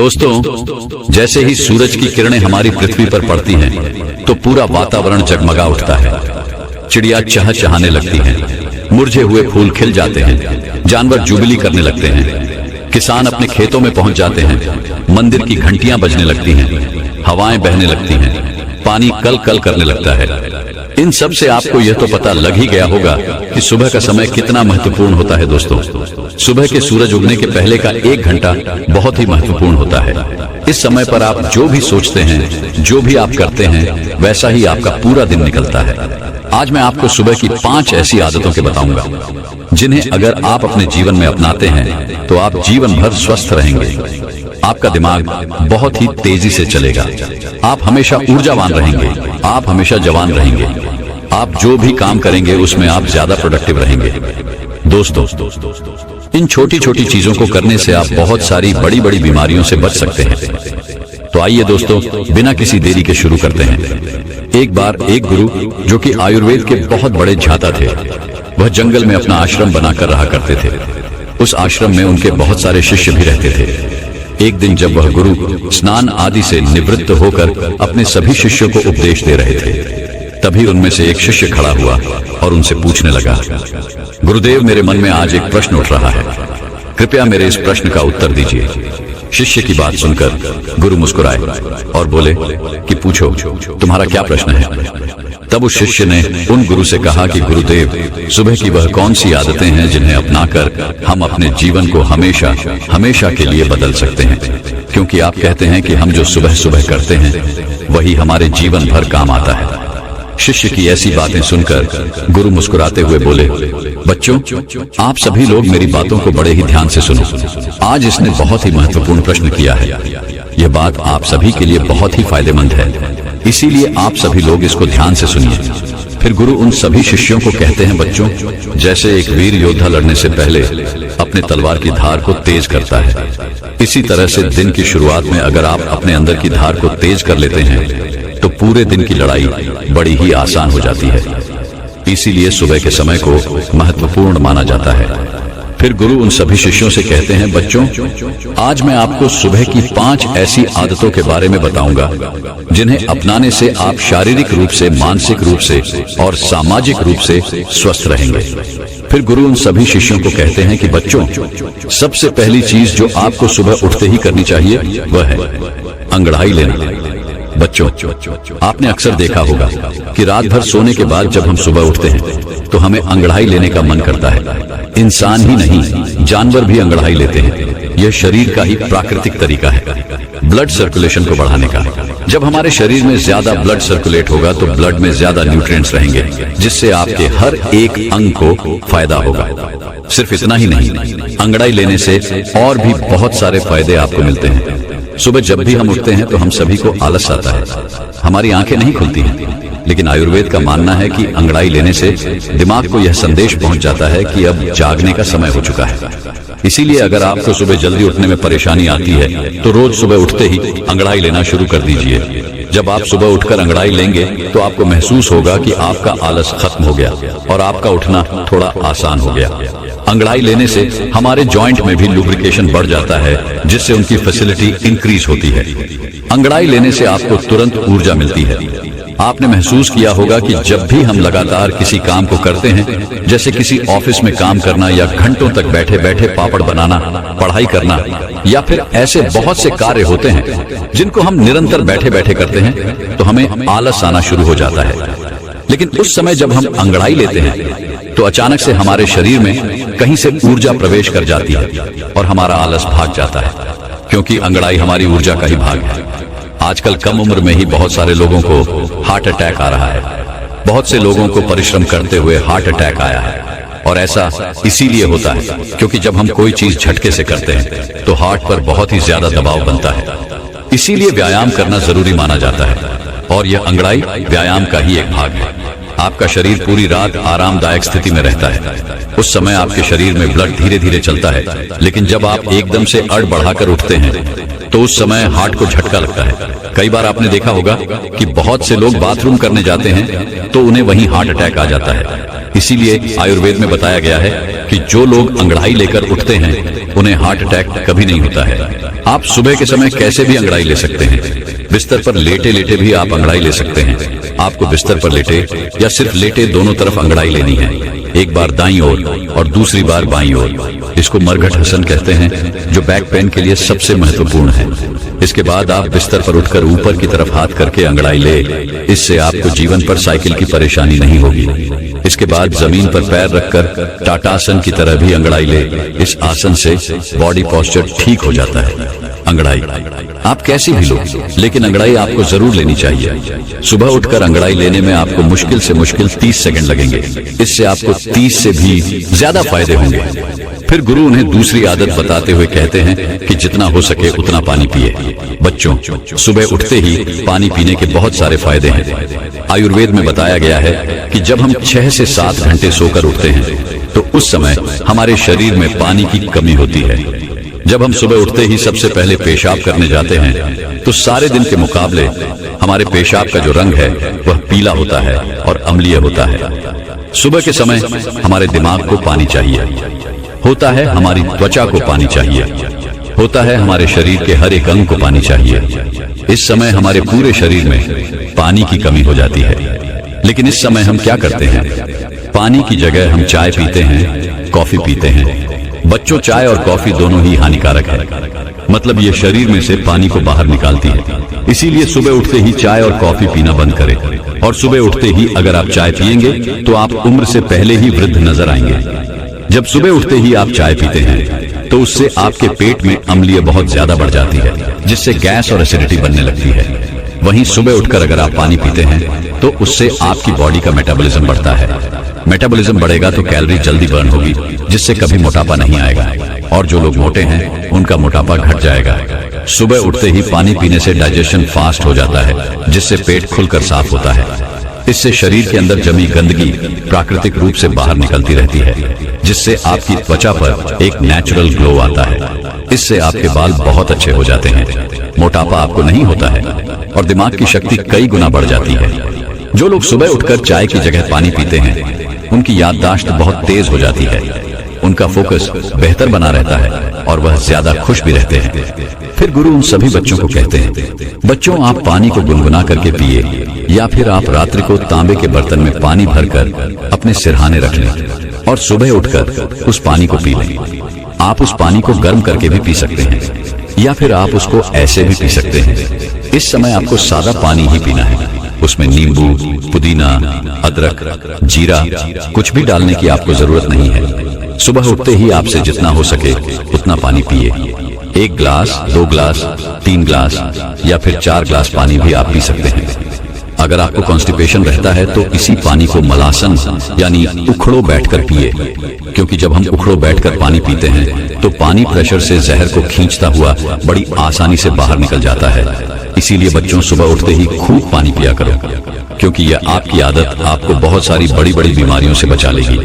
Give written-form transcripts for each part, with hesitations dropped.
दोस्तों, जैसे ही सूरज की किरणें हमारी पृथ्वी पर पड़ती हैं, तो पूरा वातावरण जगमगा उठता है। चिड़िया चहचहाने लगती हैं, मुरझे हुए फूल खिल जाते हैं, जानवर जुबिली करने लगते हैं, किसान अपने खेतों में पहुंच जाते हैं, मंदिर की घंटियां बजने लगती हैं, हवाएं बहने लगती हैं, पानी कल कल करने लगता है। इन सब से आपको यह तो पता लग ही गया होगा कि सुबह का समय कितना महत्वपूर्ण होता है। दोस्तों, सुबह के सूरज उगने के पहले का 1 घंटा बहुत ही महत्वपूर्ण होता है। इस समय पर आप जो भी सोचते हैं, जो भी आप करते हैं, वैसा ही आपका पूरा दिन निकलता है। आज मैं आपको सुबह की 5 ऐसी आदतों के बताऊंगा, जिन्हें अगर आप अपने जीवन में अपनाते हैं तो आप जीवन भर स्वस्थ रहेंगे। आपका दिमाग बहुत ही तेजी से चलेगा, आप हमेशा ऊर्जावान रहेंगे, आप हमेशा जवान रहेंगे, आप जो भी काम करेंगे उसमें आप ज्यादा प्रोडक्टिव रहेंगे। दोस्तों, इन छोटी छोटी चीजों को करने से आप बहुत सारी बड़ी बड़ी बीमारियों से बच सकते हैं। तो आइए दोस्तों, बिना किसी देरी के शुरू करते हैं। एक बार एक गुरु, जो कि आयुर्वेद के बहुत बड़े झाता थे, वह जंगल में अपना आश्रम बनाकर रहा करते थे। उस आश्रम में उनके बहुत सारे शिष्य भी रहते थे। एक दिन जब वह गुरु स्नान आदि से निवृत्त होकर अपने सभी शिष्यों को उपदेश दे रहे थे, तभी उनमें से एक शिष्य खड़ा हुआ और उनसे पूछने लगा, गुरुदेव, मेरे मन में आज एक प्रश्न उठ रहा है, कृपया मेरे इस प्रश्न का उत्तर दीजिए। शिष्य की बात सुनकर गुरु मुस्कुराए और बोले कि पूछो, तुम्हारा क्या प्रश्न है। तब उस शिष्य ने उन गुरु से कहा कि गुरुदेव, सुबह की वह कौन सी आदतें हैं जिन्हें अपनाकर हम अपने जीवन को हमेशा हमेशा के लिए बदल सकते हैं, क्योंकि आप कहते हैं कि हम जो सुबह सुबह करते हैं वही हमारे जीवन भर काम आता है। शिष्य की ऐसी बातें सुनकर गुरु मुस्कुराते हुए बोले, बच्चों, आप सभी लोग मेरी बातों को बड़े ही ध्यान से सुनो। आज इसने बहुत ही महत्वपूर्ण प्रश्न किया है। यह बात आप सभी के लिए बहुत ही फायदेमंद है, इसीलिए आप सभी लोग इसको ध्यान से सुनिए। फिर गुरु उन सभी शिष्यों को कहते हैं, बच्चों, जैसे एक वीर योद्धा लड़ने से पहले अपने तलवार की धार को तेज करता है, इसी तरह से दिन की शुरुआत में अगर आप अपने अंदर की धार को तेज कर लेते हैं तो पूरे दिन की लड़ाई बड़ी ही आसान हो जाती है। इसीलिए सुबह के समय को महत्वपूर्ण माना जाता है। फिर गुरु उन सभी शिष्यों से कहते हैं, बच्चों, आज मैं आपको सुबह की 5 ऐसी आदतों के बारे में बताऊंगा, जिन्हें अपनाने से आप शारीरिक रूप से, मानसिक रूप से और सामाजिक रूप से स्वस्थ रहेंगे। फिर गुरु उन सभी शिष्यों को कहते हैं कि बच्चों, सबसे पहली चीज जो आपको सुबह उठते ही करनी चाहिए वह है अंगड़ाई लेना। बच्चों, आपने अक्सर देखा होगा कि रात भर सोने के बाद जब हम सुबह उठते हैं तो हमें अंगड़ाई लेने का मन करता है। इंसान ही नहीं, जानवर भी अंगड़ाई लेते हैं। यह शरीर का ही प्राकृतिक तरीका है ब्लड सर्कुलेशन को बढ़ाने का। जब हमारे शरीर में ज्यादा ब्लड सर्कुलेट होगा तो ब्लड में ज्यादा न्यूट्रिएंट्स रहेंगे, जिससे आपके हर एक अंग को फायदा होगा। सिर्फ इतना ही नहीं, अंगड़ाई लेने से और भी बहुत सारे फायदे आपको मिलते हैं। सुबह जब भी हम उठते हैं तो हम सभी को आलस आता है, हमारी आंखें नहीं खुलती हैं, लेकिन आयुर्वेद का मानना है कि अंगड़ाई लेने से दिमाग को यह संदेश पहुंच जाता है कि अब जागने का समय हो चुका है। इसीलिए अगर आपको सुबह जल्दी उठने में परेशानी आती है तो रोज सुबह उठते ही अंगड़ाई लेना शुरू कर दीजिए। जब आप सुबह उठकर अंगड़ाई लेंगे तो आपको महसूस होगा कि आपका आलस खत्म हो गया और आपका उठना थोड़ा आसान हो गया। अंगड़ाई लेने से हमारे जॉइंट में भी लुब्रिकेशन बढ़ जाता है, जिससे उनकी फैसिलिटी इंक्रीज होती है। अंगड़ाई लेने से आपको तुरंत ऊर्जा मिलती है। आपने महसूस किया होगा कि जब भी हम लगातार किसी काम को करते हैं, जैसे किसी ऑफिस में काम करना या घंटों तक बैठे बैठे पापड़ बनाना, पढ़ाई करना, या फिर ऐसे बहुत से कार्य होते हैं जिनको हम निरंतर बैठे बैठे करते हैं, तो हमें आलस आना शुरू हो जाता है। लेकिन उस समय जब हम अंगड़ाई लेते हैं तो अचानक से हमारे शरीर में कहीं से ऊर्जा प्रवेश कर जाती है और हमारा आलस भाग जाता है, क्योंकि अंगड़ाई हमारी ऊर्जा का ही भाग है। आजकल कम उम्र में ही बहुत सारे लोगों को हार्ट अटैक आ रहा है। बहुत से लोगों को परिश्रम करते हुए हार्ट अटैक आया है, और ऐसा इसीलिए होता है क्योंकि जब हम कोई चीज झटके से करते हैं तो हार्ट पर बहुत ही ज्यादा दबाव बनता है। इसीलिए व्यायाम करना जरूरी माना जाता है, और यह अंगड़ाई व्यायाम का ही एक भाग है। आपका शरीर पूरी रात आरामदायक स्थिति में रहता है। उस समय आपके शरीर में ब्लड धीरे धीरे चलता है, लेकिन जब आप एकदम से अड़ बढ़ाकर उठते हैं तो उस समय हार्ट को झटका लगता है। कई बार आपने देखा होगा कि बहुत से लोग बाथरूम करने जाते हैं तो उन्हें वहीं हार्ट अटैक आ जाता है। इसीलिए आयुर्वेद में बताया गया है कि जो लोग अंगड़ाई लेकर उठते हैं उन्हें हार्ट अटैक कभी नहीं होता है। आप सुबह के समय कैसे भी अंगड़ाई ले सकते हैं। बिस्तर पर लेटे लेटे भी आप अंगड़ाई ले सकते हैं। आपको बिस्तर पर लेटे या सिर्फ लेटे दोनों तरफ अंगड़ाई लेनी है, एक बार दाईं ओर और दूसरी बार बाईं ओर। इसको मरघट हसन कहते हैं, जो बैक पेन के लिए सबसे महत्वपूर्ण है। इसके बाद आप बिस्तर पर उठकर ऊपर की तरफ हाथ करके अंगड़ाई ले। इससे आपको जीवन पर साइकिल की परेशानी नहीं होगी। इसके बाद जमीन पर पैर रखकर टाटासन की तरह भी अंगड़ाई ले। इस आसन से बॉडी पोस्चर ठीक हो जाता है। अंगड़ाई आप कैसी भी लो, लेकिन अंगड़ाई आपको जरूर लेनी चाहिए। सुबह उठकर अंगड़ाई लेने में आपको मुश्किल से मुश्किल 30 सेकंड लगेंगे। इससे आपको 30 से भी ज्यादा फायदे होंगे। फिर गुरु उन्हें दूसरी आदत बताते हुए कहते हैं कि जितना हो सके उतना पानी पिए। बच्चों, सुबह उठते ही पानी पीने के बहुत सारे फायदे हैं। आयुर्वेद में बताया गया है कि जब हम 6 से 7 घंटे सोकर उठते हैं तो उस समय हमारे शरीर में पानी की कमी होती है। जब हम सुबह उठते ही सबसे पहले पेशाब करने जाते हैं तो सारे दिन के मुकाबले हमारे पेशाब का जो रंग है वह पीला होता है और अम्लीय होता है। सुबह के समय हमारे दिमाग को पानी चाहिए होता है, हमारी त्वचा को पानी चाहिए होता है, हमारे शरीर के हर एक अंग को पानी चाहिए। इस समय हमारे पूरे शरीर में पानी की कमी हो जाती है। लेकिन इस समय हम क्या करते हैं? पानी की जगह हम चाय पीते हैं, कॉफी पीते हैं। बच्चों, चाय और कॉफी दोनों ही हानिकारक है। मतलब ये शरीर में से पानी को बाहर निकालती है। इसीलिए सुबह उठते ही चाय और कॉफी पीना बंद करें। और सुबह उठते ही अगर आप चाय पिएंगे तो आप उम्र से पहले ही वृद्ध नजर आएंगे। जब सुबह उठते ही आप चाय पीते हैं तो उससे आपके पेट में अम्लीय बहुत ज्यादा बढ़ जाती है, जिससे गैस और एसिडिटी बनने लगती है। वहीं सुबह उठकर अगर आप पानी पीते हैं तो उससे आपकी बॉडी का मेटाबॉलिज्म बढ़ता है। मेटाबॉलिज्म बढ़ेगा तो कैलोरी जल्दी बर्न होगी, जिससे कभी मोटापा नहीं आएगा। और जो लोग मोटे हैं उनका मोटापा घट जाएगा। सुबह उठते ही पानी पीने से डाइजेशन फास्ट हो जाता है, जिससे पेट खुलकर साफ होता है। इससे शरीर के अंदर जमी गंदगी प्राकृतिक रूप से बाहर निकलती रहती है, जिससे आपकी त्वचा पर एक नेचुरल ग्लो आता है। इससे आपके बाल बहुत अच्छे हो जाते हैं, मोटापा आपको नहीं होता है और दिमाग की शक्ति कई गुना बढ़ जाती है। जो लोग सुबह उठकर चाय की जगह पानी पीते हैं उनकी याददाश्त बहुत तेज हो जाती है, उनका फोकस बेहतर बना रहता है और वह ज्यादा खुश भी रहते हैं। फिर गुरु उन सभी बच्चों को कहते हैं, बच्चों, आप पानी को गुनगुना करके पिए या फिर आप रात्रि को तांबे के बर्तन में पानी भरकर अपने सिरहाने रख लें और सुबह उठकर उस पानी को पी लें। आप उस पानी को गर्म करके भी पी सकते हैं या फिर आप उसको ऐसे भी पी सकते हैं। इस समय आपको सादा पानी ही पीना है। उसमें नींबू, पुदीना, अदरक, जीरा कुछ भी डालने की आपको जरूरत नहीं है। सुबह उठते ही आपसे जितना हो सके उतना पानी पिए। 1 ग्लास, 2 ग्लास, 3 ग्लास या फिर 4 ग्लास पानी भी आप पी सकते हैं। अगर आपको कॉन्स्टिपेशन रहता है तो इसी पानी को मलासन यानी उखड़ो बैठकर पिए, क्योंकि जब हम उखड़ो बैठकर पानी पीते हैं तो पानी प्रेशर से जहर को खींचता हुआ बड़ी आसानी से बाहर निकल जाता है। इसीलिए बच्चों, सुबह उठते ही खूब पानी पिया करो, क्योंकि यह आपकी आदत आपको बहुत सारी बड़ी बड़ी बीमारियों से बचा लेगी।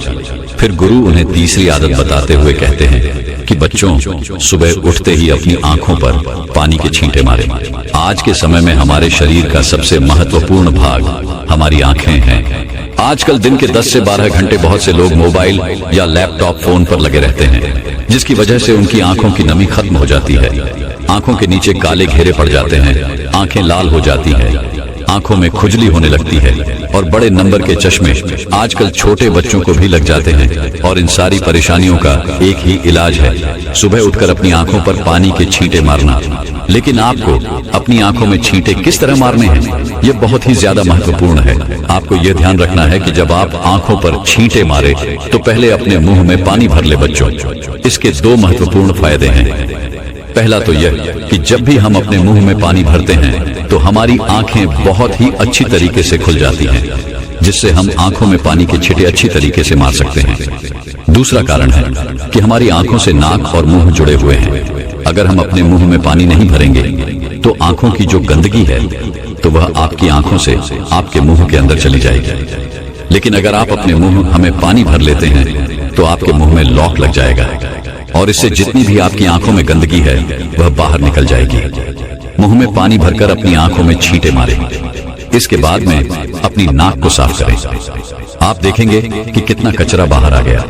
फिर गुरु उन्हें तीसरी आदत बताते हुए कहते हैं कि बच्चों, सुबह उठते ही अपनी आंखों पर पानी के छींटे मारें। आज के समय में हमारे शरीर का सबसे महत्वपूर्ण भाग हमारी आंखें हैं। आजकल दिन के 10 से 12 घंटे बहुत से लोग मोबाइल या लैपटॉप, फोन पर लगे रहते हैं, जिसकी वजह से उनकी आंखों की नमी खत्म हो जाती है। आंखों के नीचे काले घेरे पड़ जाते हैं, आंखें लाल हो जाती हैं, आंखों में खुजली होने लगती है और बड़े नंबर के चश्मे आजकल छोटे बच्चों को भी लग जाते हैं। और इन सारी परेशानियों का एक ही इलाज है, सुबह उठकर अपनी आंखों पर पानी के छींटे मारना। लेकिन आपको अपनी आंखों में छींटे किस तरह मारने हैं, ये बहुत ही ज्यादा महत्वपूर्ण है। आपको ये ध्यान रखना है कि जब आप आंखों पर छींटे मारे तो पहले अपने मुंह में पानी भर ले बच्चों। इसके 2 महत्वपूर्ण फायदे हैं। पहला तो यह कि जब भी हम अपने मुंह में पानी भरते हैं तो हमारी आंखें बहुत ही अच्छी तरीके से खुल जाती हैं, जिससे हम आंखों में पानी के छींटे अच्छी तरीके से मार सकते हैं। दूसरा कारण है कि हमारी आंखों से नाक और मुंह जुड़े हुए हैं। अगर हम अपने मुंह में पानी नहीं भरेंगे तो आंखों की जो गंदगी है तो वह आपकी आंखों से आपके मुंह के अंदर चली जाएगी। लेकिन अगर आप अपने मुंह हमें पानी भर लेते हैं तो आपके मुंह में लॉक लग जाएगा और इससे जितनी भी आपकी आंखों में गंदगी है वह बाहर निकल जाएगी। मुंह में पानी भरकर अपनी आंखों में छींटे मारें। इसके बाद में अपनी नाक को साफ करें। आप देखेंगे कि कितना कचरा बाहर आ गया।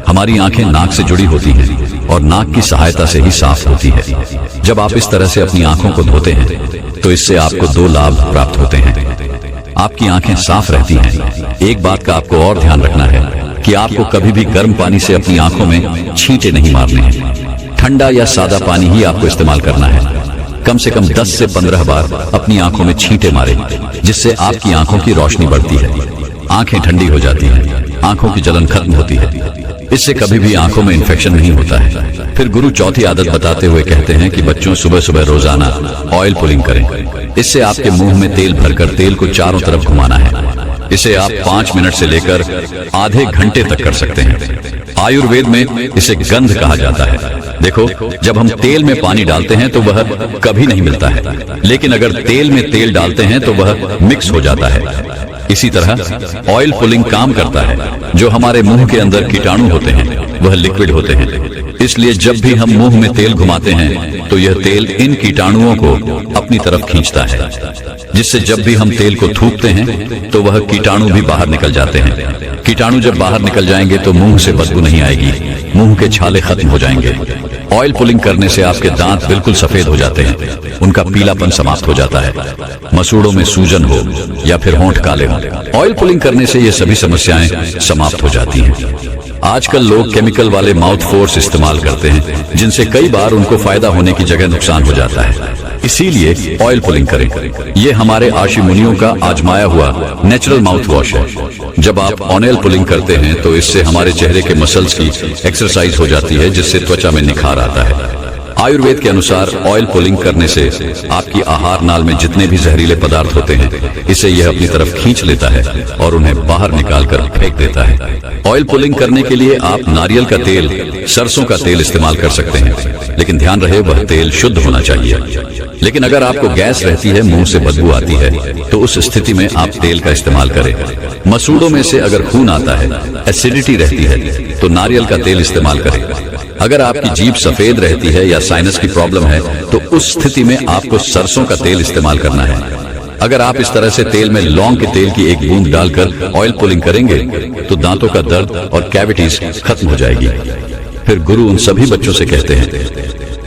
हमारी आंखें नाक से जुड़ी होती हैं और नाक की सहायता से ही साफ होती है। जब आप इस तरह से अपनी आंखों को धोते हैं तो इससे आपको दो लाभ प्राप्त होते हैं। आपकी आंखें साफ रहती हैं। एक बात का आपको और ध्यान रखना है कि आपको कभी भी गर्म पानी से अपनी आंखों में छींटे नहीं मारने हैं। ठंडा या सादा पानी ही आपको इस्तेमाल करना है। कम से कम 10 से 15 बार अपनी आंखों में छींटे मारें, जिससे आपकी आंखों की रोशनी बढ़ती है, आंखें ठंडी हो जाती हैं, आंखों की जलन खत्म होती है। इससे कभी भी आंखों में इन्फेक्शन नहीं होता है। फिर गुरु चौथी आदत बताते हुए कहते हैं कि बच्चों सुबह सुबह रोजाना ऑयल पुलिंग करें। इससे आपके मुंह में तेल भरकर तेल को चारों तरफ घुमाना है। इसे आप 5 मिनट से लेकर आधे घंटे तक कर सकते हैं। आयुर्वेद में इसे गंध कहा जाता है। देखो, जब हम तेल में पानी डालते हैं तो वह कभी नहीं मिलता है, लेकिन अगर तेल में तेल डालते हैं तो वह मिक्स हो जाता है। इसी तरह ऑयल पुलिंग काम करता है। जो हमारे मुंह के अंदर कीटाणु होते हैं वह लिक्विड होते हैं। इसलिए जब भी हम मुंह में तेल घुमाते हैं तो यह तेल इन कीटाणुओं को अपनी तरफ खींचता है, जिससे जब भी हम तेल को थूकते हैं तो वह कीटाणु भी बाहर निकल जाते हैं। कीटाणु जब बाहर निकल जाएंगे तो मुंह से बदबू नहीं आएगी, मुंह के छाले खत्म हो जाएंगे। ऑयल पुलिंग करने से आपके दांत बिल्कुल सफेद हो जाते हैं, उनका पीलापन समाप्त हो जाता है। मसूड़ों में सूजन हो या फिर होंठ काले हो, ऑयल पुलिंग करने से ये सभी समस्याएं समाप्त हो जाती हैं। आजकल लोग केमिकल वाले माउथ फोर्स इस्तेमाल करते हैं, जिनसे कई बार उनको फायदा होने की जगह नुकसान हो जाता है। इसीलिए ऑयल पुलिंग करें। ये हमारे आशी मुनियों का आजमाया हुआ नेचुरल माउथ वॉश है। जब आप ऑयल पुलिंग करते हैं तो इससे हमारे चेहरे के मसल्स की एक्सरसाइज हो जाती है, जिससे त्वचा में निखार आता है। आयुर्वेद के अनुसार ऑयल पुलिंग करने से आपकी आहार नाल में जितने भी जहरीले पदार्थ होते हैं इसे यह अपनी तरफ खींच लेता है और उन्हें बाहर निकालकर फेंक देता है। ऑयल पुलिंग करने के लिए आप नारियल का तेल, सरसों का तेल इस्तेमाल कर सकते हैं, लेकिन ध्यान रहे वह तेल शुद्ध होना चाहिए। लेकिन अगर आपको गैस रहती है, मुंह से बदबू आती है, तो उस स्थिति में आप तेल का इस्तेमाल करें। मसूड़ों में से अगर खून आता है, एसिडिटी रहती है, तो नारियल का तेल इस्तेमाल करें। अगर आपकी जीभ सफेद रहती है या साइनस की प्रॉब्लम है तो उस स्थिति में आपको सरसों का तेल इस्तेमाल करना है। अगर आप इस तरह से तेल में लौंग के तेल की एक बूंद डालकर ऑयल पुलिंग करेंगे तो दांतों का दर्द और कैविटीज खत्म हो जाएगी। फिर गुरु उन सभी बच्चों से कहते हैं,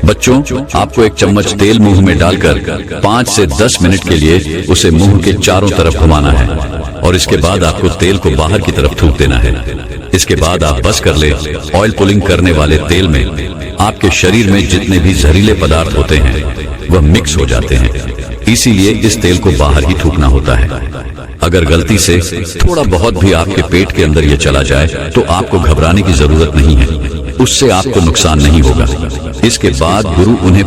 बच्चों, आपको एक चम्मच तेल मुंह में डालकर 5 से 10 मिनट के लिए उसे मुंह के चारों तरफ घुमाना है और इसके बाद आपको तेल को बाहर की तरफ थूक देना है। इसके बाद आप बस कर ले। ऑयल पुलिंग करने वाले तेल में आपके शरीर में जितने भी जहरीले पदार्थ होते हैं वह मिक्स हो जाते हैं। इसीलिए इस तेल को बाहर ही थूकना होता है। अगर गलती से थोड़ा बहुत भी आपके पेट के अंदर ये चला जाए तो आपको घबराने की जरूरत नहीं है, उससे आपको नुकसान नहीं होगा। इसके बाद गुरु उन्हें